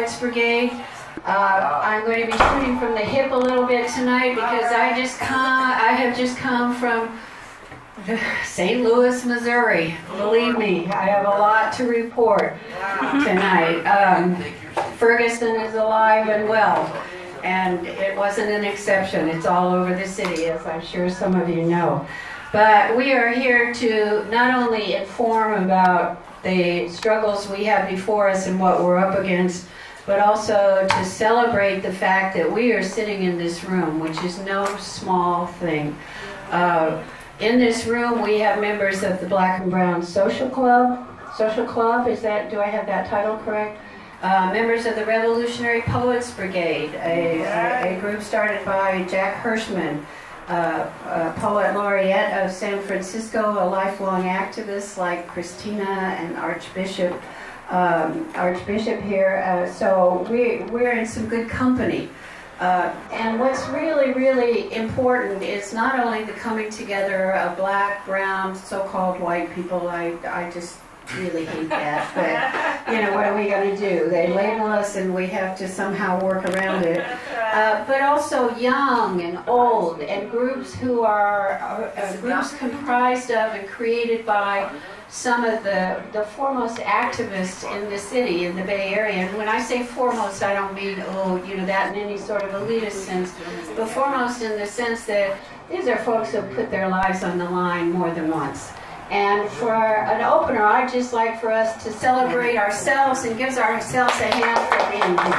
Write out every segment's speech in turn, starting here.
Poets Brigade. I'm going to be shooting from the hip a little bit tonight because I have just come from St. Louis, Missouri. Believe me, I have a lot to report tonight. Ferguson is alive and well, and it wasn't an exception. It's all over the city, as I'm sure some of you know. But we are here to not only inform about the struggles we have before us and what we're up against, but also to celebrate the fact that we are sitting in this room, which is no small thing. In this room, we have members of the Black and Brown Social Club. Is that, do I have that title correct? Members of the Revolutionary Poets Brigade, a group started by Jack Hirschman, a poet laureate of San Francisco, a lifelong activist like Christina and Archbishop here. So we're in some good company. And what's really, really important is not only the coming together of black, brown, so-called white people. I just really hate that, but you know, what are we going to do? They label us and we have to somehow work around it. But also young and old, and groups who are groups comprised of and created by some of the foremost activists in the city, in the Bay Area. And when I say foremost, I don't mean, oh, you know, that in any sort of elitist sense, but foremost in the sense that these are folks who put their lives on the line more than once. And for an opener, I'd just like for us to celebrate ourselves and give ourselves a hand for being here.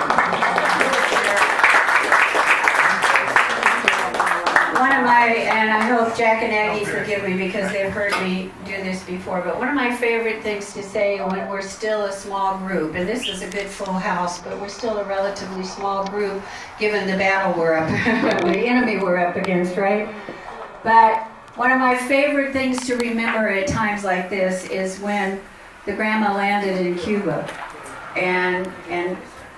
One of my, and I hope Jack and Aggie forgive me because they've heard me do this before, but one of my favorite things to say when we're still a small group, and this is a good full house, but we're still a relatively small group given the battle we're up, the enemy we're up against, right? But one of my favorite things to remember at times like this is when the grandma landed in Cuba, and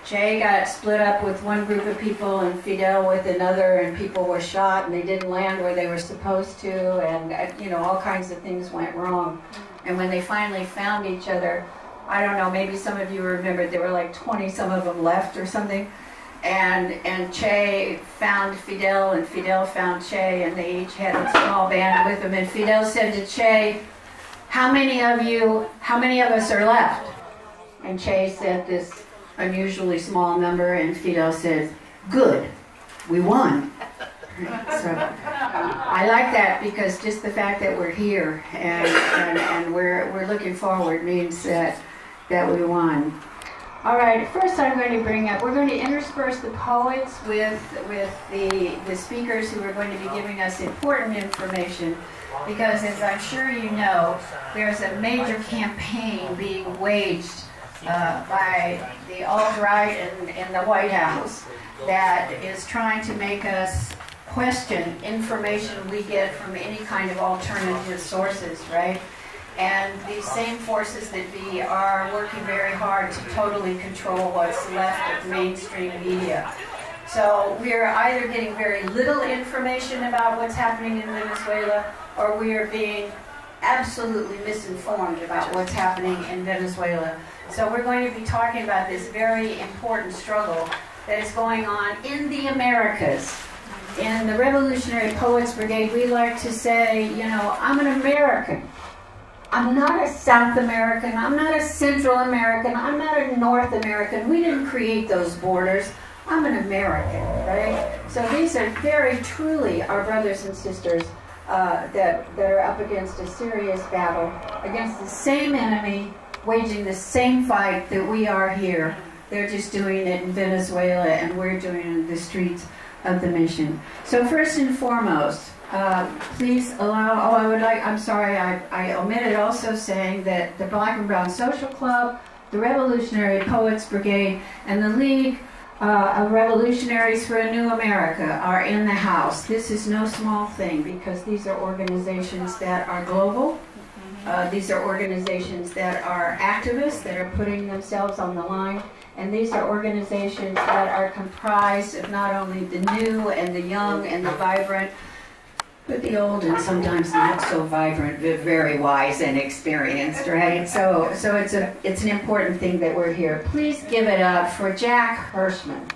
Che got split up with one group of people and Fidel with another, and people were shot and they didn't land where they were supposed to, and you know, all kinds of things went wrong. And when they finally found each other, I don't know, maybe some of you remember, there were like 20 some of them left or something. And Che found Fidel, and Fidel found Che, and they each had a small band with them. And Fidel said to Che, how many of us are left? And Che said this unusually small number, and Fidel said, good, we won. So I like that because just the fact that we're here and we're looking forward means that we won. All right, first I'm going to bring up, we're going to intersperse the poets with the speakers who are going to be giving us important information, because as I'm sure you know, there's a major campaign being waged by the alt-right and the White House that is trying to make us question information we get from any kind of alternative sources, right? And these same forces that be are working very hard to totally control what's left of mainstream media. So we're either getting very little information about what's happening in Venezuela, or we are being absolutely misinformed about what's happening in Venezuela. So we're going to be talking about this very important struggle that is going on in the Americas. In the Revolutionary Poets Brigade, we like to say, you know, I'm an American. I'm not a South American, I'm not a Central American, I'm not a North American. We didn't create those borders. I'm an American, right? So these are very truly our brothers and sisters that are up against a serious battle, against the same enemy, waging the same fight that we are here. They're just doing it in Venezuela, and we're doing it in the streets of the mission. So first and foremost, please allow, I'm sorry, I omitted also saying that the Black and Brown Social Club, the Revolutionary Poets Brigade, and the League of Revolutionaries for a New America are in the house. This is no small thing, because these are organizations that are global. These are organizations that are activists, that are putting themselves on the line. And these are organizations that are comprised of not only the new and the young and the vibrant, But the old and sometimes not so vibrant, but very wise and experienced, right? So it's an important thing that we're here. Please give it up for Jack Hirschman.